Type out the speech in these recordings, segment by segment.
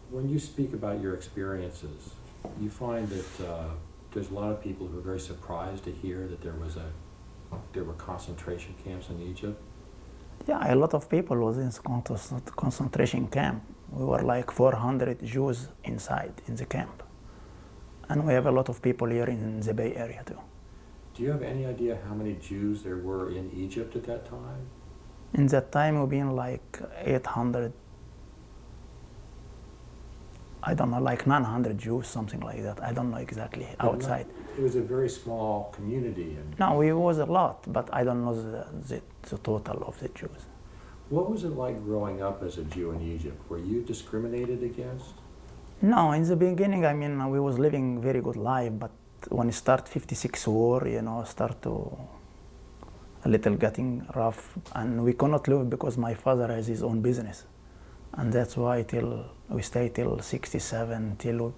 when you speak about your experiences, you find that there's a lot of people who are very surprised to hear that there were concentration camps in Egypt. Yeah, a lot of people was in concentration camp. We were like 400 Jews inside in the camp. And we have a lot of people here in the Bay Area too. Do you have any idea how many Jews there were in Egypt at that time? In that time, we've been like 800, I don't know, like 900 Jews, something like that. I don't know exactly outside. It was a very small community. No, it was a lot, but I don't know the total of the Jews. What was it like growing up as a Jew in Egypt? Were you discriminated against? No, in the beginning, I mean, we was living very good life, but when it start 56 war, start to a little getting rough, and we cannot live because my father has his own business, and that's why till we stay till 67 till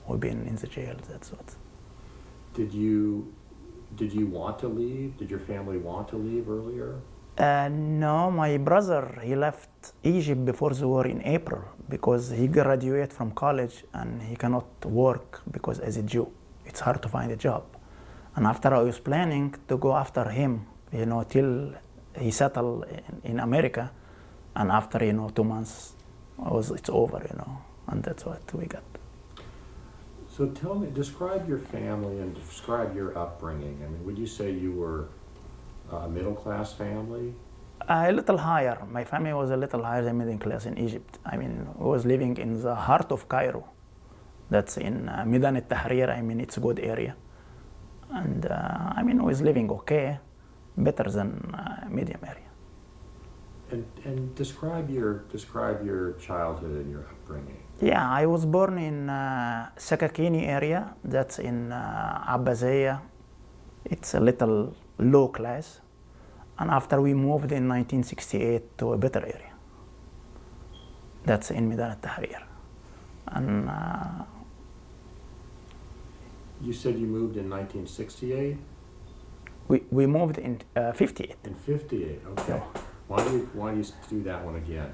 we've been in the jail. That's what. Did you want to leave? Did your family want to leave earlier? No, my brother, he left Egypt before the war in April because he graduated from college and he cannot work because as a Jew, it's hard to find a job. And after I was planning to go after him, till he settled in America, and after, 2 months, it's over, and that's what we got. So tell me, describe your family and describe your upbringing. I mean, would you say you were a middle-class family? A little higher. My family was a little higher than middle class in Egypt. I mean, I was living in the heart of Cairo. That's in Midan al-Tahrir. I mean, it's a good area. And I mean, I was living okay, better than medium area. And describe your childhood and your upbringing. Yeah, I was born in Sakakini area. That's in Abuzaabal. It's a little low class. And after we moved in 1968 to a better area. That's in Midan al-Tahrir. And you said you moved in 1968? We moved in 58. In 58, okay. Yeah. Why do you do that one again?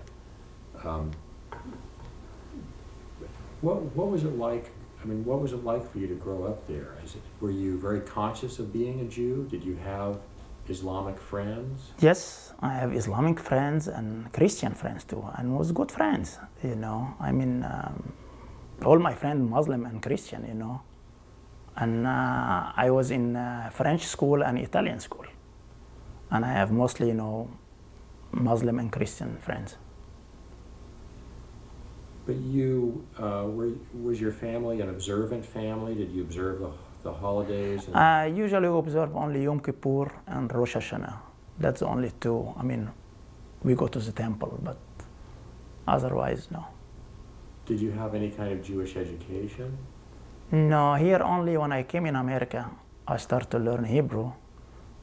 What was it like? I mean, what was it like for you to grow up there? Were you very conscious of being a Jew? Did you have Islamic friends? Yes, I have Islamic friends and Christian friends too, and was good friends, I mean, all my friends Muslim and Christian, And I was in French school and Italian school. And I have mostly, Muslim and Christian friends. But you, was your family an observant family? Did you observe the holidays? I usually observe only Yom Kippur and Rosh Hashanah. That's the only two. I mean, we go to the temple, but otherwise, no. Did you have any kind of Jewish education? No, here only when I came in America, I started to learn Hebrew,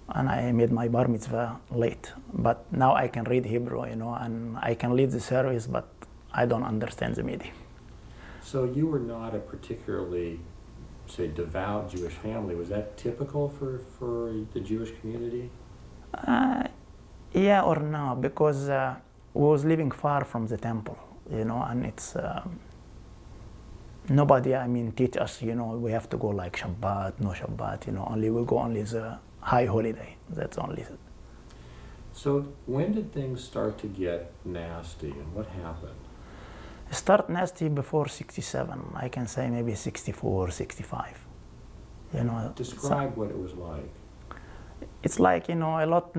and I made my bar mitzvah late. But now I can read Hebrew, and I can lead the service, but I don't understand the meaning. So you were not a particularly, say, devout Jewish family. Was that typical for the Jewish community? Yeah or no, because we was living far from the temple, and it's nobody, teach us, we have to go like Shabbat, no Shabbat, only we go only the high holiday. That's only it. So when did things start to get nasty, and what happened? It start nasty before 67. I can say maybe 64, 65. Describe what it was like. It's like, a lot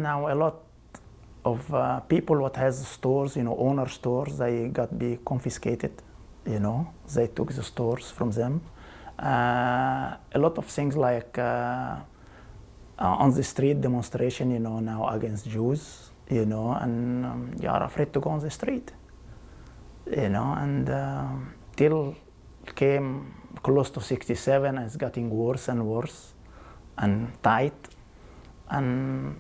of people what has stores, owner stores, they got be confiscated. They took the stores from them. A lot of things like on the street demonstration, now against Jews, and you are afraid to go on the street, and till came close to 67, it's getting worse and worse and tight, and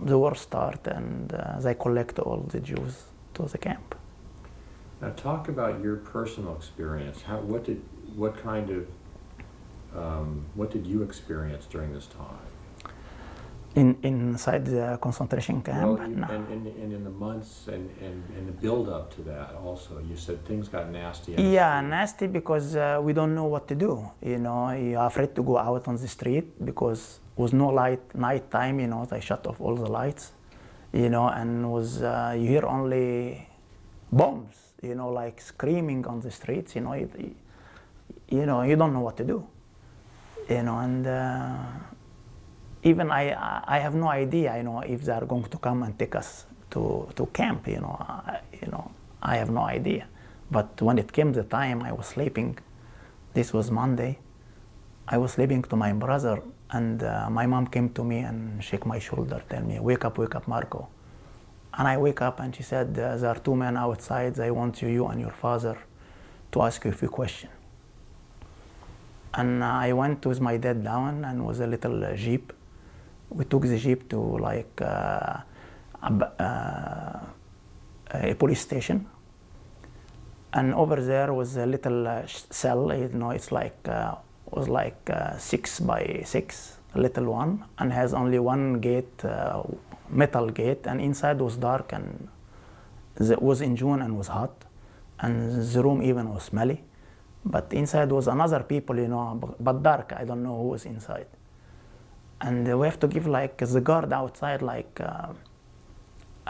the war started, and they collect all the Jews to the camp. Now talk about your personal experience. What did you experience during this time? inside the concentration camp. Well, No. and in the months and the build up to that also, you said things got nasty. Yeah, nasty because we don't know what to do. You know, you're afraid to go out on the street because was no light, night time. You know, they shut off all the lights. You know, and was you hear only bombs. You know, like screaming on the streets. You know, you don't know what to do. You know, and even I have no idea. You know, if they are going to come and take us to camp. You know, I have no idea. But when it came the time, I was sleeping. This was Monday. I was sleeping to my brother, and my mom came to me and shook my shoulder, tell me, wake up, Marco. And I wake up, and she said, there are two men outside. They want you and your father, to ask you a few questions. And I went with my dad down, and was a little jeep. We took the jeep to like a police station. And over there was a little cell, you know, it's like, was like 6 by 6, a little one, and has only one gate, metal gate, and inside was dark, and it was in June and was hot, and the room even was smelly. But inside was another people, you know, but dark, I don't know who was inside. And we have to give like the guard outside like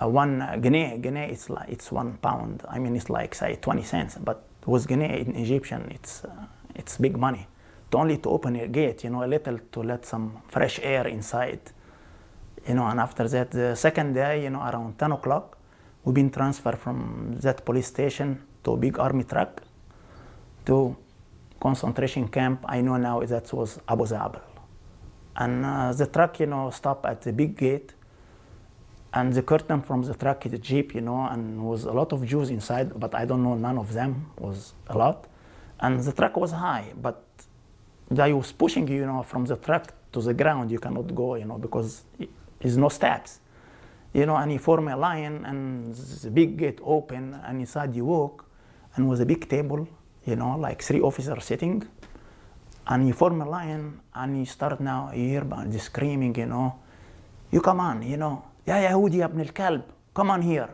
one guinea. Guinea, it's 1 pound. I mean, it's like say 20 cents. But with guinea in Egyptian, it's big money. Only to open a gate, you know, a little to let some fresh air inside, you know. And after that, the second day, you know, around 10 o'clock, we've been transferred from that police station to a big army truck to concentration camp. I know now that was Abuzaabal. And the truck, you know, stopped at the big gate, and the curtain from the truck is a jeep, you know, and was a lot of Jews inside, but I don't know, none of them was a lot. And the truck was high, but they was pushing you, you know, from the truck to the ground. You cannot go, you know, because there's no steps, you know. And you form a line, and the big gate open, and inside you walk, and was a big table, you know, like 3 officers sitting. And you form a line, and you start now, you hear the screaming, you know, you come on, you know, Ya Yahudi ibn al-Kalb, come on here.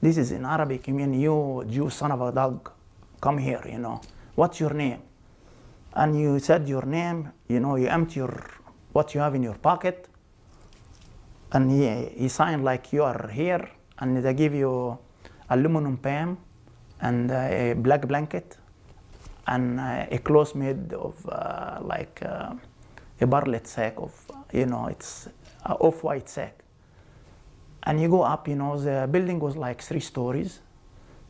This is in Arabic, you mean, you Jew son of a dog, come here, you know. What's your name? And you said your name, you know, you empty what you have in your pocket, and he signed like you are here, and they give you aluminum pan and a black blanket, and a clothes made of like a barlet sack of, you know, it's an off-white sack. And you go up, you know, the building was like 3 stories,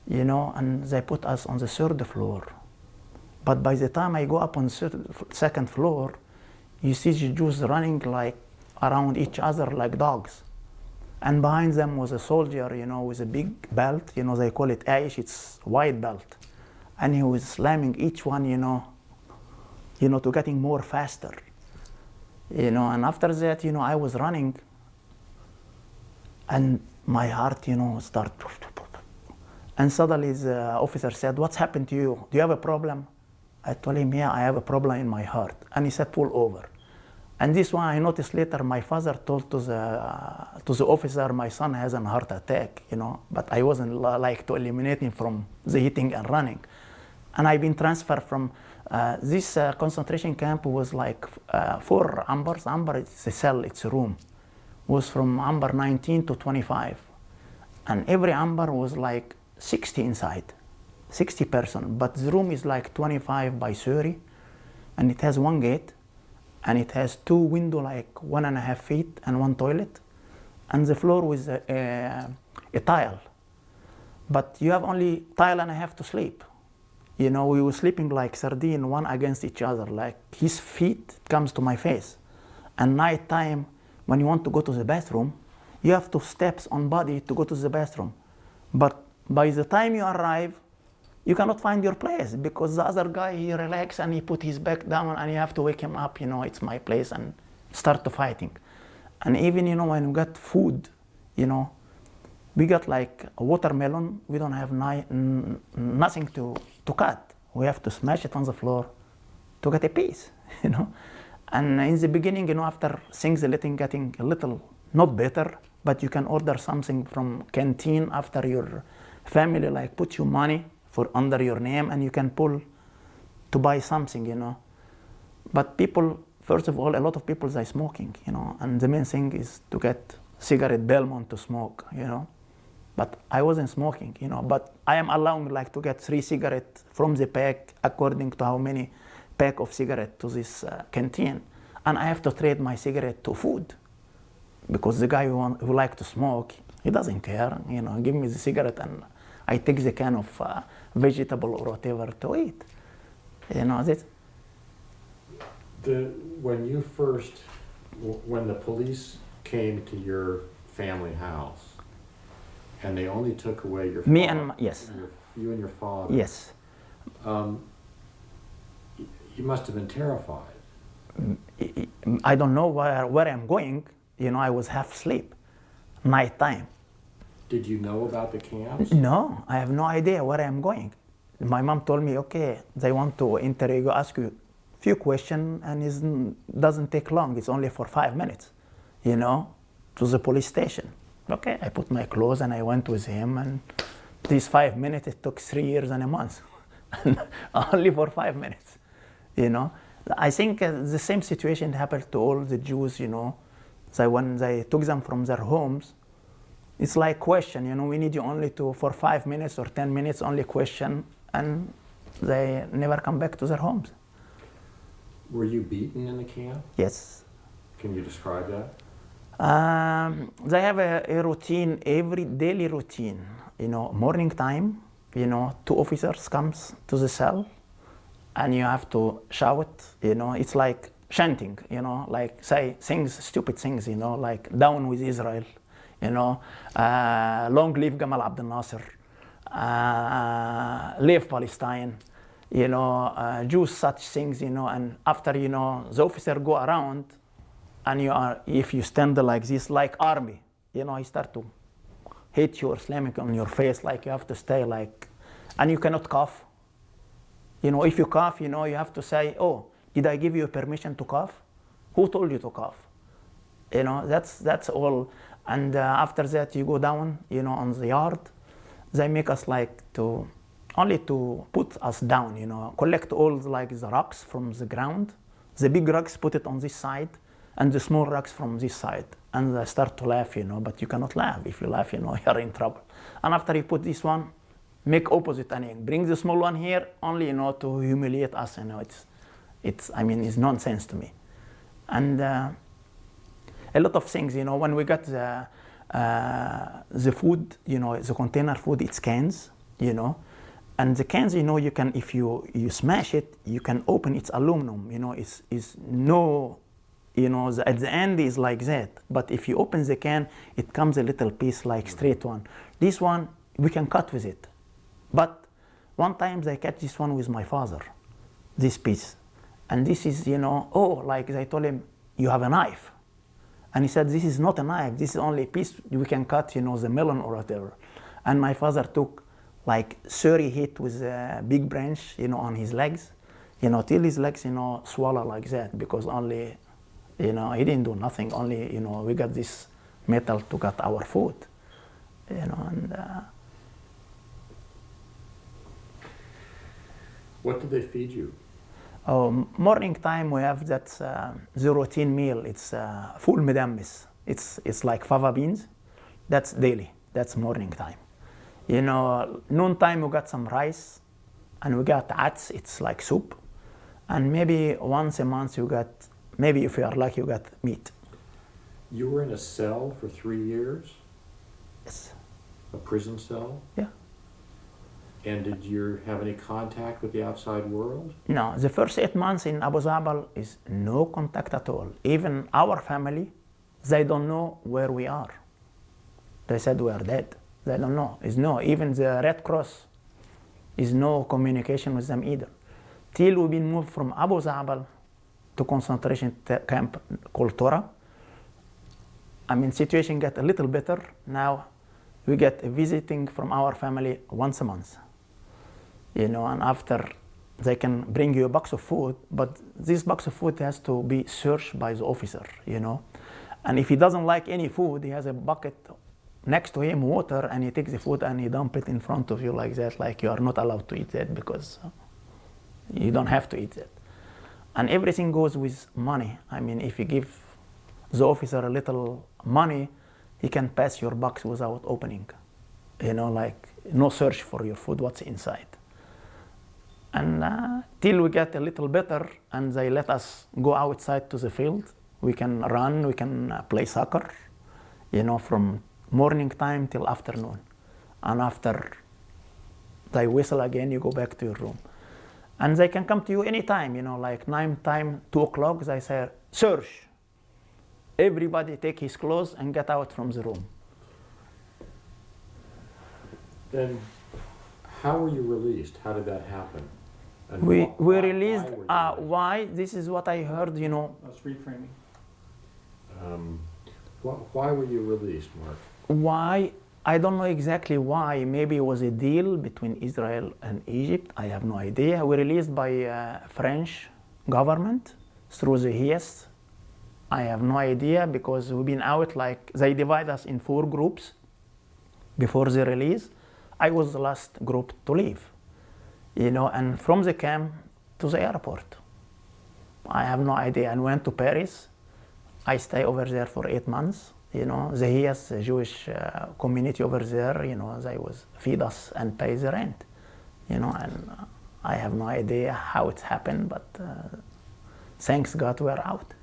you know, and they put us on the 3rd floor. But by the time I go up on the 2nd floor, you see the Jews running like around each other like dogs. And behind them was a soldier, you know, with a big belt, you know, they call it Aish, it's white belt. And he was slamming each one, you know, to getting more faster. You know, and after that, you know, I was running, and my heart, you know, started. And suddenly the officer said, "What's happened to you? Do you have a problem?" I told him, "Yeah, I have a problem in my heart." And he said, "Pull over." And this one, I noticed later, my father told to the officer, "My son has a heart attack," you know, but I wasn't like to eliminate him from the hitting and running. And I've been transferred from this concentration camp was like 4 ambers. Amber, it's a cell, it's a room. Was from amber 19 to 25. And every amber was like 60 inside, 60 person. But the room is like 25 by 30, and it has 1 gate, and it has 2 windows like 1.5 feet and 1 toilet. And the floor was a tile. But you have only tile and a half to sleep. You know, we were sleeping like sardine, one against each other, like his feet comes to my face. And night time, when you want to go to the bathroom, you have 2 steps on body to go to the bathroom. But by the time you arrive, you cannot find your place, because the other guy, he relaxed and he put his back down, and you have to wake him up, you know, it's my place, and start to fighting. And even, you know, when we got food, you know, we got like a watermelon, we don't have nothing to cut. We have to smash it on the floor to get a piece, you know. And in the beginning, after things getting a little, not better, but you can order something from canteen after your family, like put your money for under your name and you can pull to buy something. But people, first of all, a lot of people, they smoking, and the main thing is to get cigarette Belmont to smoke, But I wasn't smoking, but I am allowing like to get 3 cigarettes from the pack according to how many pack of cigarette to this canteen. And I have to trade my cigarette to food because the guy who like to smoke, he doesn't care, give me the cigarette and I take the can of vegetable or whatever to eat. That's when the police came to your family house and they only took away your me father, and yes, you and your father. Yes. You must have been terrified. I don't know where I'm going. I was half asleep, night time. Did you know about the camps? No, I have no idea where I'm going. My mom told me, okay, they want to ask you a few questions, and it doesn't take long. It's only for 5 minutes, to the police station. Okay, I put my clothes and I went with him, and these 5 minutes, it took 3 years and a month, only for 5 minutes, I think the same situation happened to all the Jews, when they took them from their homes, it's like question, we need you only for 5 minutes or 10 minutes, only question, and they never come back to their homes. Were you beaten in the camp? Yes. Can you describe that? They have a routine, daily routine, morning time, 2 officers comes to the cell and you have to shout, it's like chanting, like say stupid things, like down with Israel, long live Gamal Abdel Nasser, live Palestine, Jews, such things, and after, the officer go around and if you stand like this, like army, he start to hit you or slamming on your face, like you have to stay like, and you cannot cough. If you cough, you have to say, oh, did I give you permission to cough? Who told you to cough? That's all. And after that, you go down, on the yard. They make us like only to put us down, collect all like the rocks from the ground. The big rocks, put it on this side, and the small rocks from this side. And they start to laugh, but you cannot laugh. If you laugh, you're in trouble. And after you put this one, make opposite and bring the small one here, only, to humiliate us, it's nonsense to me. And a lot of things, when we got the food, the container food, it's cans, and the cans, you can, if you smash it, you can open, it's aluminum, it's no, at the end is like that, but if you open the can, it comes a little piece like straight one. This one, we can cut with it. But one time I catch this one with my father, this piece. And this is, like they told him, you have a knife. And he said, this is not a knife, this is only a piece we can cut, the melon or whatever. And my father took like 30 hit with a big branch, on his legs, till his legs, swallow like that, because only, he didn't do nothing, only, we got this metal to cut our food, and... What did they feed you? Morning time we have that the routine meal. It's full medamis. It's like fava beans. That's daily. That's morning time. Noon time we got some rice, and we got ats. It's like soup, and maybe once a month you got, maybe if you are lucky, you got meat. You were in a cell for 3 years? Yes. A prison cell? Yeah. And did you have any contact with the outside world? No, the first 8 months in Abuzaabal is no contact at all. Even our family, they don't know where we are. They said we are dead. They don't know. Even the Red Cross is no communication with them either. Till we've been moved from Abuzaabal to concentration camp called Tora. Situation got a little better. Now we get a visiting from our family once a month. And after they can bring you a box of food, but this box of food has to be searched by the officer, you know. And if he doesn't like any food, he has a bucket next to him, water, and he takes the food and he dump it in front of you like that, like you are not allowed to eat that because you don't have to eat that. And everything goes with money. I mean, if you give the officer a little money, he can pass your box without opening, you know, like no search for your food, what's inside. And till we get a little better and they let us go outside to the field, we can run, we can play soccer, you know, from morning time till afternoon. And after they whistle again, you go back to your room. And they can come to you anytime, you know, like 9 time, 2 o'clock, they say, search. Everybody take his clothes and get out from the room. Then how were you released? How did that happen? And We why released, were you released? why? This is what I heard, you know. That's reframing. Why were you released, Marc? Why? I don't know exactly why. Maybe it was a deal between Israel and Egypt. I have no idea. We released by French government through the HIAS. I have no idea because we've been out like, they divide us in 4 groups before the release. I was the last group to leave, you know, and from the camp to the airport. I have no idea. And went to Paris. I stay over there for 8 months. You know, the HIAS, the Jewish community over there, you know, they was feed us and pay the rent, you know, and I have no idea how it happened, but thanks God we're out.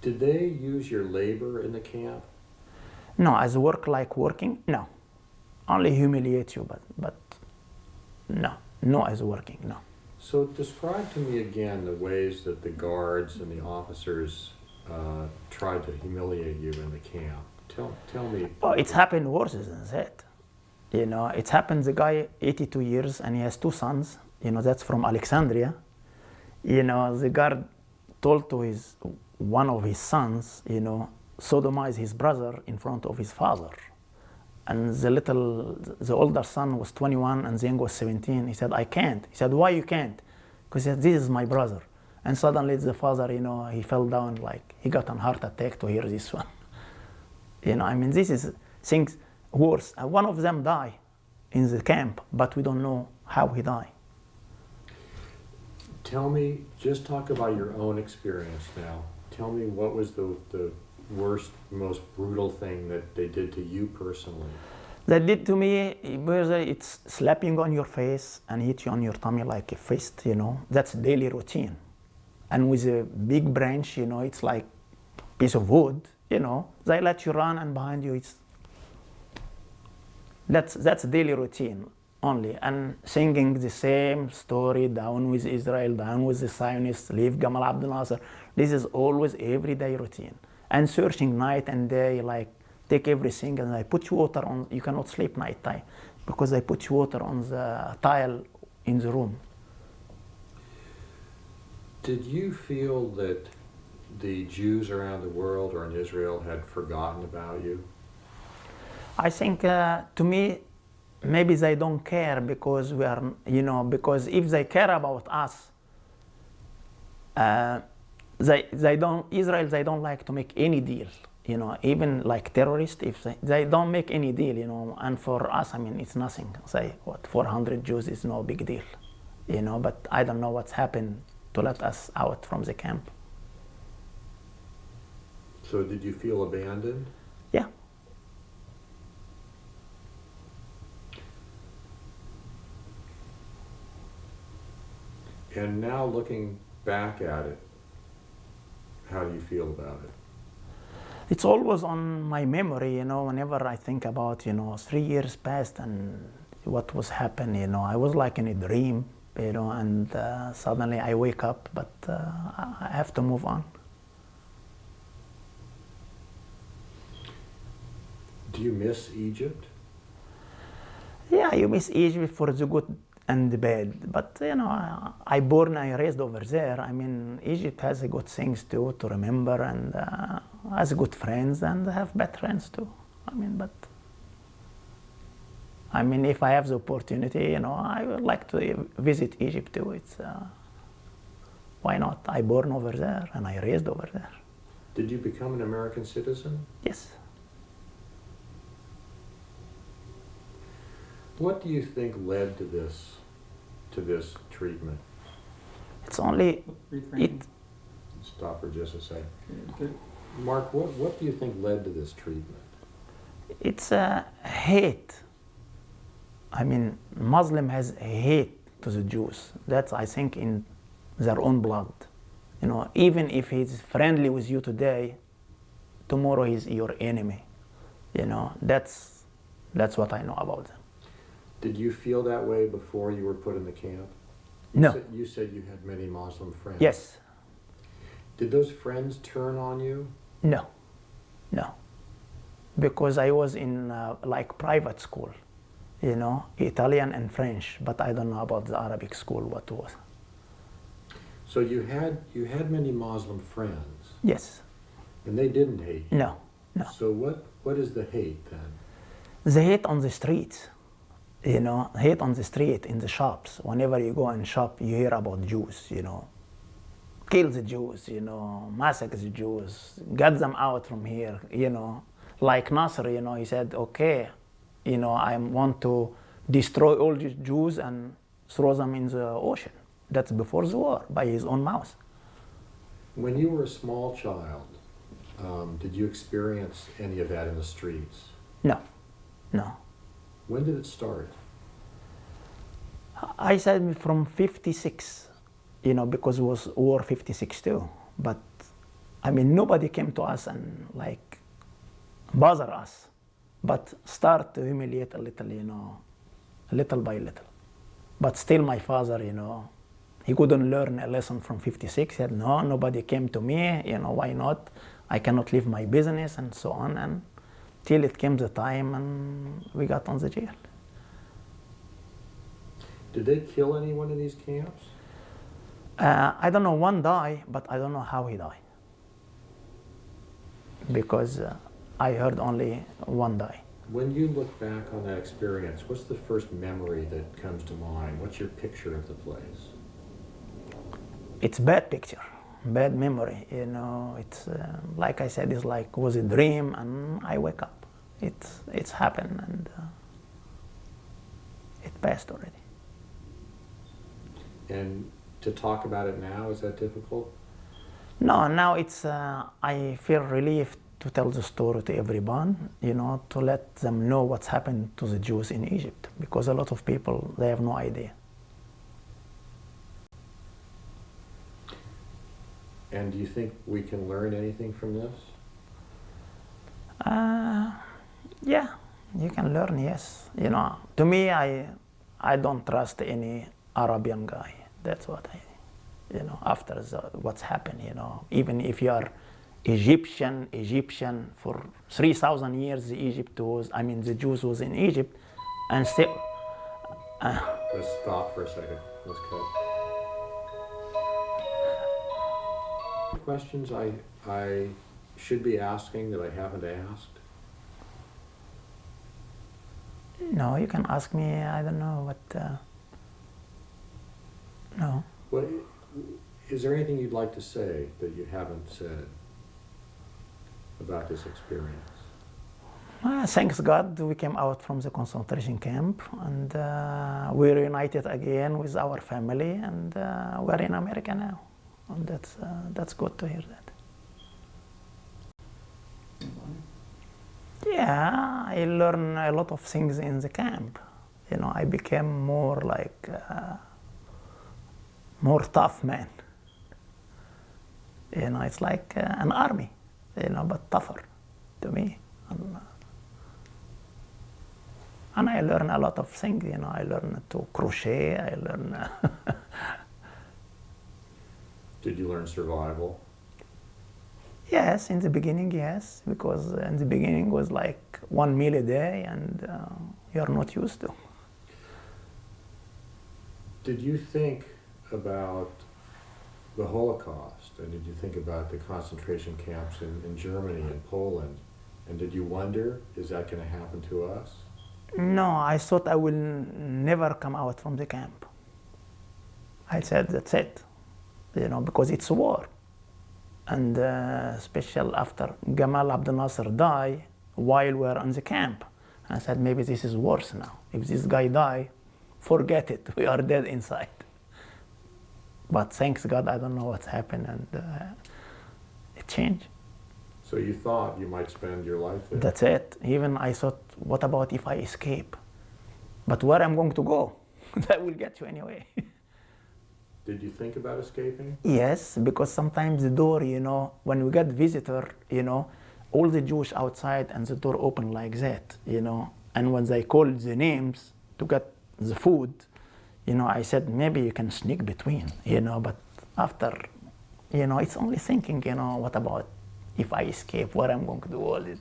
Did they use your labor in the camp? No, as work like working, no. Only humiliate you, but no as working, no. So describe to me again the ways that the guards and the officers tried to humiliate you in the camp. Tell me. Oh, it's happened worse than that. You know, it's happened, the guy 82 years and he has 2 sons, you know, that's from Alexandria. You know, the guard told to one of his sons, you know, sodomize his brother in front of his father. And the older son was 21 and the young was 17. He said, I can't. He said, why you can't? Because he said, this is my brother. And suddenly the father, you know, he fell down like he got a heart attack to hear this one. You know, I mean, this is things worse. One of them died in the camp, but we don't know how he died. Tell me, just talk about your own experience now. Tell me what was the worst, most brutal thing that they did to you personally? They did to me, it's slapping on your face and hit you on your tummy like a fist, you know. That's daily routine. And with a big branch, you know, it's like a piece of wood, you know. They let you run and behind you, that's daily routine only. And singing the same story, down with Israel, down with the Zionists, leave Gamal Abdel Nasser. This is always everyday routine. And searching night and day, like take everything and I put water on, you cannot sleep night time because I put water on the tile in the room. Did you feel that the Jews around the world or in Israel had forgotten about you? I think to me, maybe they don't care because we are, you know, because if they care about us, they don't, Israel, they don't like to make any deal, you know, even like terrorists, if they don't make any deal, you know, and for us, I mean, it's nothing. Say, what, 400 Jews is no big deal, you know, but I don't know what's happened to let us out from the camp. So did you feel abandoned? Yeah. And now looking back at it, how do you feel about it? It's always on my memory, you know, whenever I think about, you know, 3 years passed and what was happening, you know, I was like in a dream, you know, and suddenly I wake up, but I have to move on. Do you miss Egypt? Yeah, you miss Egypt for the good and the bad, but you know, I born, I raised over there. I mean, Egypt has good things too to remember, and has good friends and have bad friends too. I mean, but I mean, if I have the opportunity, I would like to visit Egypt too. Why not? I born over there and I raised over there. Did you become an American citizen? Yes. What do you think led to this treatment? It's only it. Stop for just a second. Marc, what do you think led to this treatment? It's a hate. I mean, Muslim has hate to the Jews. That's, I think, in their own blood. Even if he's friendly with you today, tomorrow he's your enemy. That's what I know about them. Did you feel that way before you were put in the camp? No. You said you had many Muslim friends. Yes. Did those friends turn on you? No. Because I was in like private school, Italian and French, but I don't know about the Arabic school what was. So you had many Muslim friends. Yes. And they didn't hate you. No. So what is the hate then? The hate on the streets. Hate on the street, in the shops. Whenever you go and shop, you hear about Jews, Kill the Jews, massacre the Jews, get them out from here, Like Nasser, he said, okay, I want to destroy all the Jews and throw them in the ocean. That's before the war, by his own mouth. When you were a small child, did you experience any of that in the streets? No. When did it start? I said from 56, because it was war 56 too. But, I mean, nobody came to us and bother us, but start to humiliate a little, little by little. But still my father, he couldn't learn a lesson from 56. He said, no, nobody came to me, why not? I cannot leave my business and so on. And till it came the time and we got on the jail. Did they kill anyone in these camps? I don't know, one died, but I don't know how he died. Because I heard only one die. When you look back on that experience, what's the first memory that comes to mind? What's your picture of the place? It's bad picture, bad memory. It's like I said, it's like was a dream, and I wake up. It's happened, and it passed already. And to talk about it now, is that difficult? No, now it's I feel relieved to tell the story to everyone, to let them know what's happened to the Jews in Egypt, because a lot of people, they have no idea. And do you think we can learn anything from this? Yeah, you can learn, yes. To me, I don't trust any Arabian guy. That's what after what's happened, even if you are Egyptian for 3,000 years, the Jews was in Egypt, and still. Let's stop for a second. Let's cut. Questions I should be asking that I haven't asked? No, you can ask me. I don't know what. No. What is there anything you'd like to say that you haven't said about this experience? Thanks God, we came out from the concentration camp, and we're reunited again with our family, and we're in America now. And that's good to hear that. Yeah, I learned a lot of things in the camp. I became more more tough man. It's like an army, but tougher to me. And I learned a lot of things, I learned to crochet, I learned... Did you learn survival? Yes, in the beginning, yes, because in the beginning was like 1 meal a day, and you're not used to. Did you think about the Holocaust, and did you think about the concentration camps in Germany and Poland, and did you wonder, is that going to happen to us? No, I thought I will never come out from the camp. I said, that's it, because it's war. And especially after Gamal Abdel Nasser died while we were in the camp. I said, maybe this is worse now. If this guy die, forget it, we are dead inside. But thanks God, I don't know what's happened, and it changed. So you thought you might spend your life there? That's it. Even I thought, what about if I escape? But where I'm going to go? That will get you anyway. Did you think about escaping? Yes, because sometimes the door, when we get visitor, all the Jewish outside and the door open like that, And when they call the names to get the food, I said, maybe you can sneak between, But after, it's only thinking, what about if I escape, what I'm going to do all this,